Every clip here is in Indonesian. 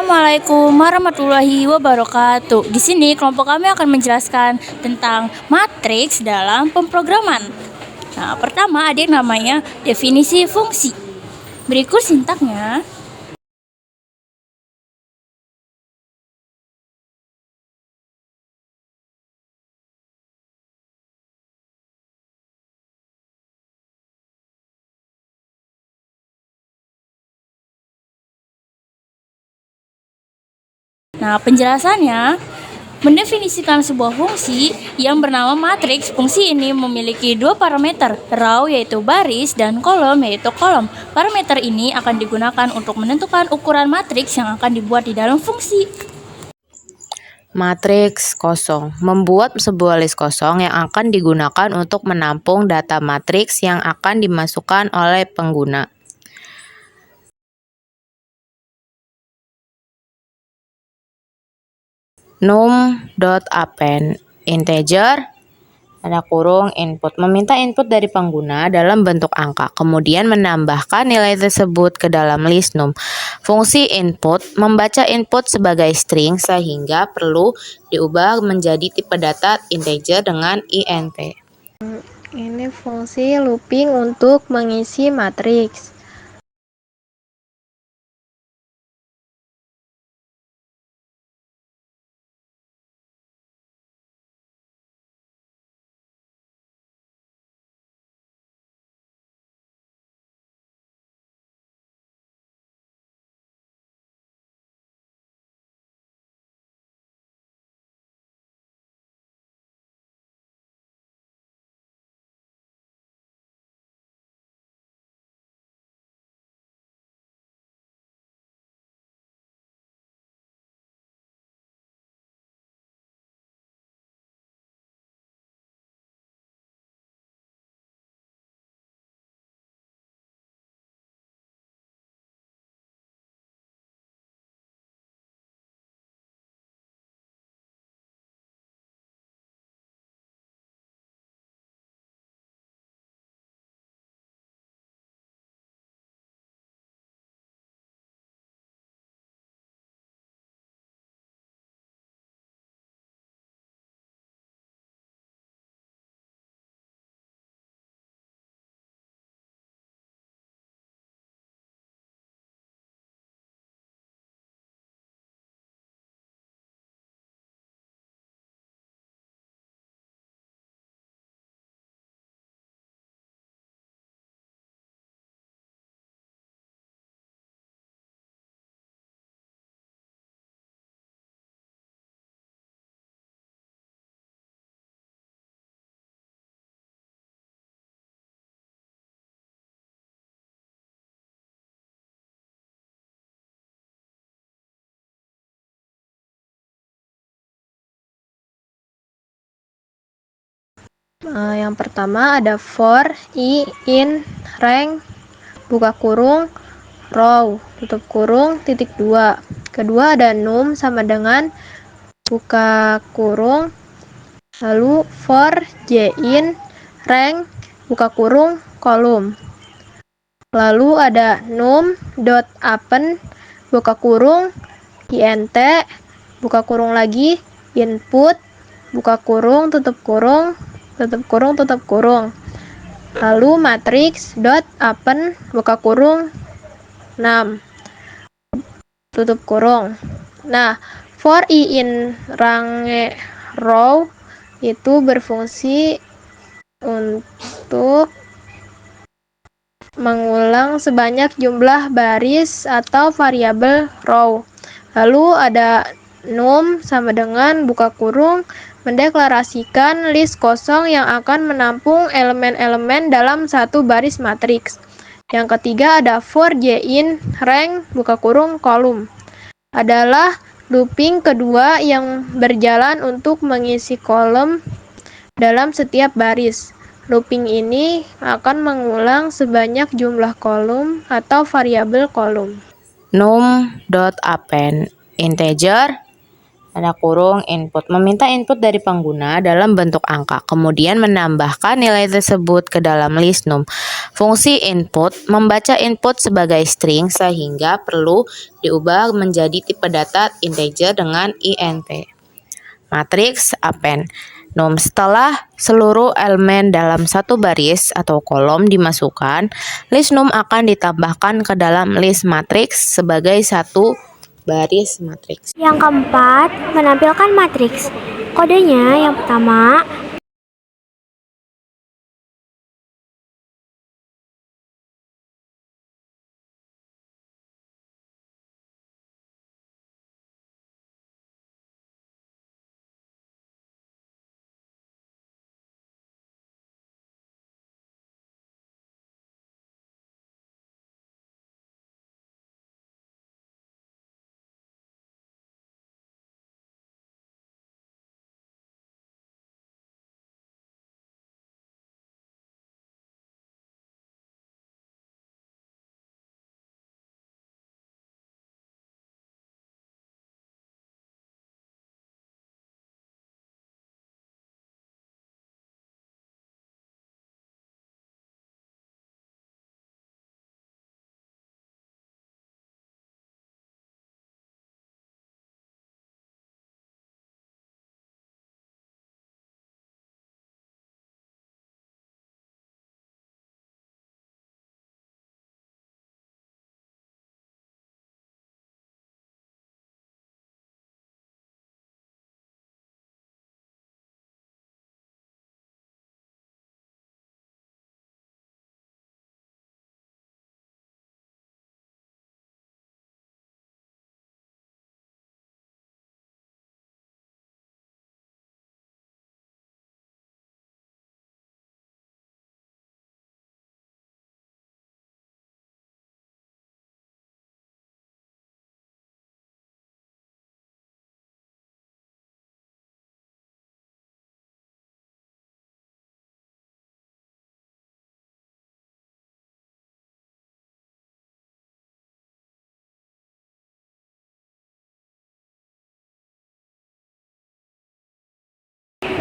Assalamualaikum warahmatullahi wabarakatuh. Di sini kelompok kami akan menjelaskan tentang matriks dalam pemrograman. Nah, pertama ada yang namanya definisi fungsi. Berikut sintaknya. Nah, penjelasannya mendefinisikan sebuah fungsi yang bernama matriks. Fungsi ini memiliki dua parameter, row yaitu baris dan kolom yaitu kolom. Parameter ini akan digunakan untuk menentukan ukuran matriks yang akan dibuat di dalam fungsi. Matriks kosong membuat sebuah list kosong yang akan digunakan untuk menampung data matriks yang akan dimasukkan oleh pengguna. num.append integer ada kurung input meminta input dari pengguna dalam bentuk angka, kemudian menambahkan nilai tersebut ke dalam list num. Fungsi input membaca input sebagai string sehingga perlu diubah menjadi tipe data integer dengan int. Ini fungsi looping untuk mengisi matriks. Yang pertama ada for i in rank buka kurung row tutup kurung titik 2. Kedua ada num sama dengan buka kurung lalu for j in rank buka kurung kolom. Lalu ada num.append buka kurung int buka kurung lagi input buka kurung tutup kurung tutup kurung. Lalu matriks dot append buka kurung 6 tutup kurung. Nah, for i in rank row itu berfungsi untuk mengulang sebanyak jumlah baris atau variabel row. Lalu ada num sama dengan buka kurung mendeklarasikan list kosong yang akan menampung elemen-elemen dalam satu baris matriks. Yang ketiga ada for j in rank buka kurung kolom. Adalah looping kedua yang berjalan untuk mengisi kolom dalam setiap baris. Looping ini akan mengulang sebanyak jumlah kolom atau variabel kolom. num.append integer ada kurung input, meminta input dari pengguna dalam bentuk angka, kemudian menambahkan nilai tersebut ke dalam list num. Fungsi input membaca input sebagai string sehingga perlu diubah menjadi tipe data integer dengan int. Matriks append num. Setelah seluruh elemen dalam satu baris atau kolom dimasukkan, list num akan ditambahkan ke dalam list matriks sebagai satu baris matriks. Yang keempat, menampilkan matriks. Kodenya yang pertama,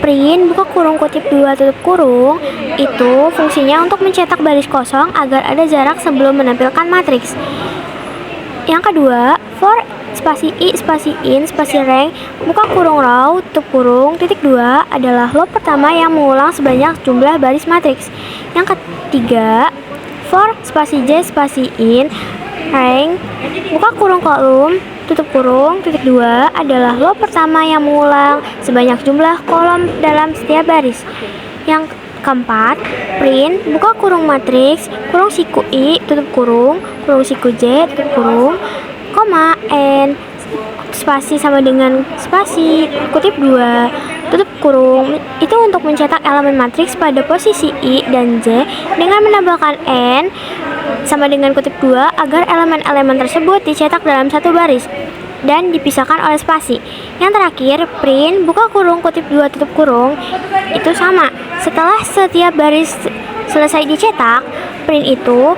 print buka kurung kutip 2 tutup kurung itu fungsinya untuk mencetak baris kosong agar ada jarak sebelum menampilkan matriks. Yang kedua, for spasi i spasi in spasi rank buka kurung row tutup kurung titik 2 adalah loop pertama yang mengulang sebanyak jumlah baris matriks. Yang ketiga, for spasi j spasi in rank buka kurung kolom tutup kurung titik 2 adalah loop pertama yang mengulang sebanyak jumlah kolom dalam setiap baris. Yang keempat, print buka kurung matriks kurung siku i tutup kurung siku j tutup kurung koma n spasi sama dengan spasi kutip 2 tutup kurung itu untuk mencetak elemen matriks pada posisi i dan j dengan menambahkan n sama dengan kutip 2 agar elemen-elemen tersebut dicetak dalam satu baris dan dipisahkan oleh spasi. Yang terakhir, print buka kurung kutip 2 tutup kurung itu sama. Setelah setiap baris selesai dicetak, print itu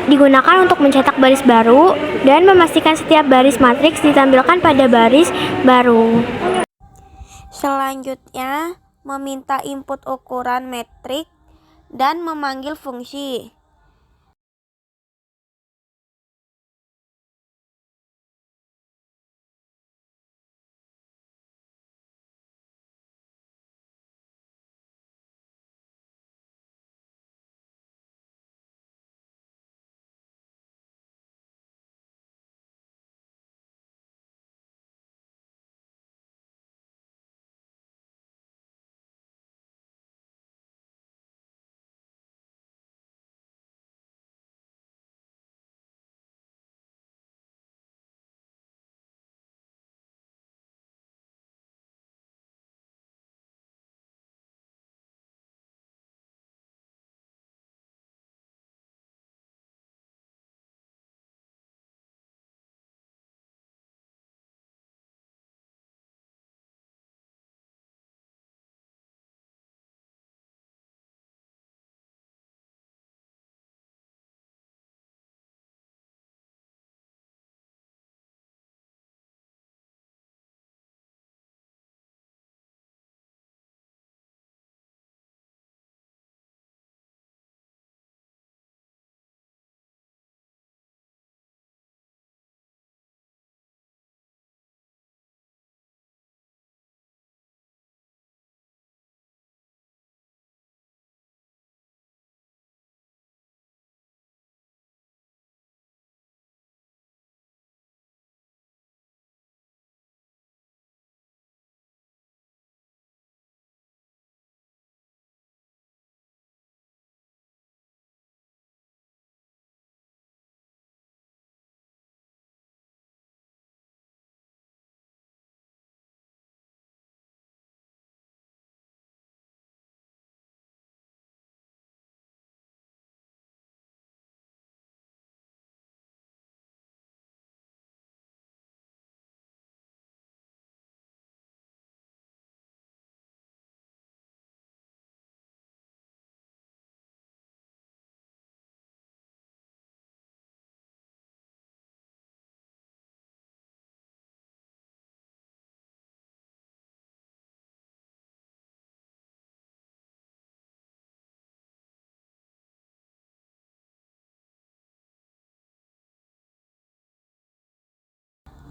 digunakan untuk mencetak baris baru dan memastikan setiap baris matriks ditampilkan pada baris baru. Selanjutnya, meminta input ukuran metrik dan memanggil fungsi.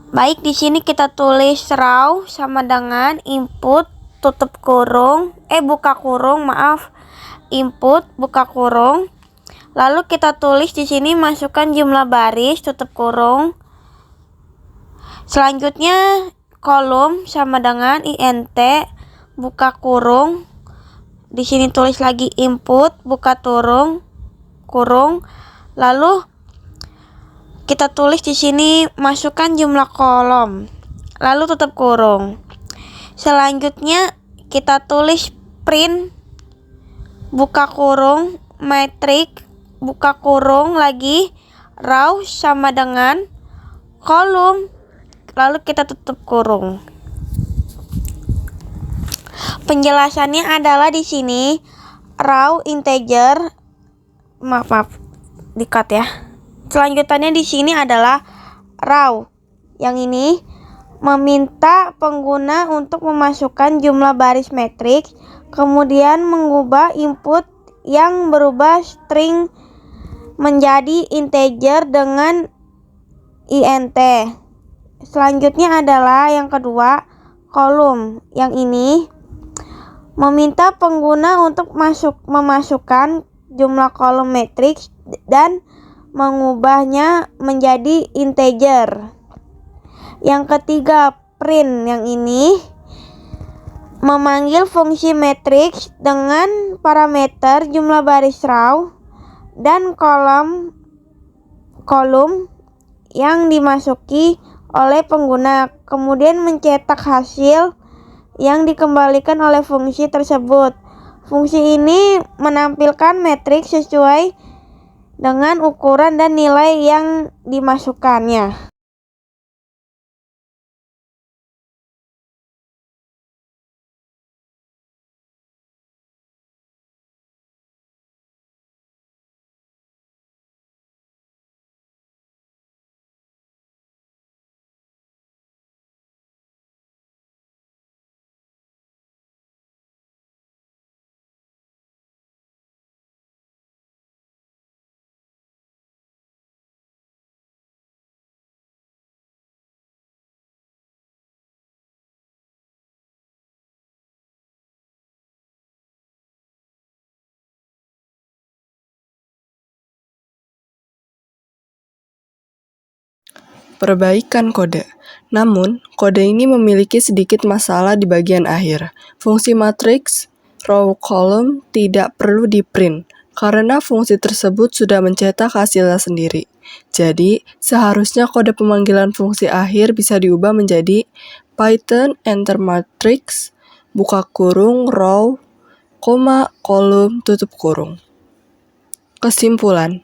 Baik, di sini kita tulis raw sama dengan input buka kurung, input buka kurung. Lalu kita tulis di sini masukkan jumlah baris tutup kurung. Selanjutnya kolom sama dengan int buka kurung. Di sini tulis lagi input buka kurung. Lalu kita tulis di sini masukkan jumlah kolom. Lalu tutup kurung. Selanjutnya kita tulis print buka kurung matrix buka kurung lagi raw sama dengan kolom. Lalu kita tutup kurung. Penjelasannya adalah di sini raw integer di-cut ya. Selanjutnya di sini adalah raw. Yang ini meminta pengguna untuk memasukkan jumlah baris matriks, kemudian mengubah input yang berubah string menjadi integer dengan int. Selanjutnya adalah yang kedua, kolom. Yang ini meminta pengguna untuk memasukkan jumlah kolom matriks dan mengubahnya menjadi integer. Yang ketiga, print. Yang ini memanggil fungsi matriks dengan parameter jumlah baris raw dan kolom yang dimasuki oleh pengguna, kemudian mencetak hasil yang dikembalikan oleh fungsi tersebut. Fungsi ini menampilkan matriks sesuai dengan ukuran dan nilai yang dimasukkannya. Perbaikan kode. Namun, kode ini memiliki sedikit masalah di bagian akhir. Fungsi matriks row column tidak perlu di-print karena fungsi tersebut sudah mencetak hasilnya sendiri. Jadi, seharusnya kode pemanggilan fungsi akhir bisa diubah menjadi Python enter matrix buka kurung row, kolom tutup kurung. Kesimpulan.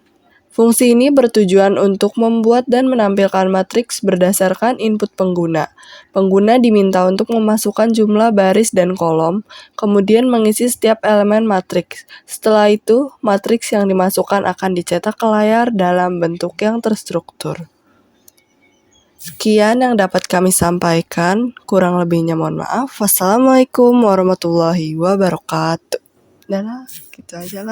Fungsi ini bertujuan untuk membuat dan menampilkan matriks berdasarkan input pengguna. Pengguna diminta untuk memasukkan jumlah baris dan kolom, kemudian mengisi setiap elemen matriks. Setelah itu, matriks yang dimasukkan akan dicetak ke layar dalam bentuk yang terstruktur. Sekian yang dapat kami sampaikan, kurang lebihnya mohon maaf. Wassalamualaikum warahmatullahi wabarakatuh. Gitu aja lah.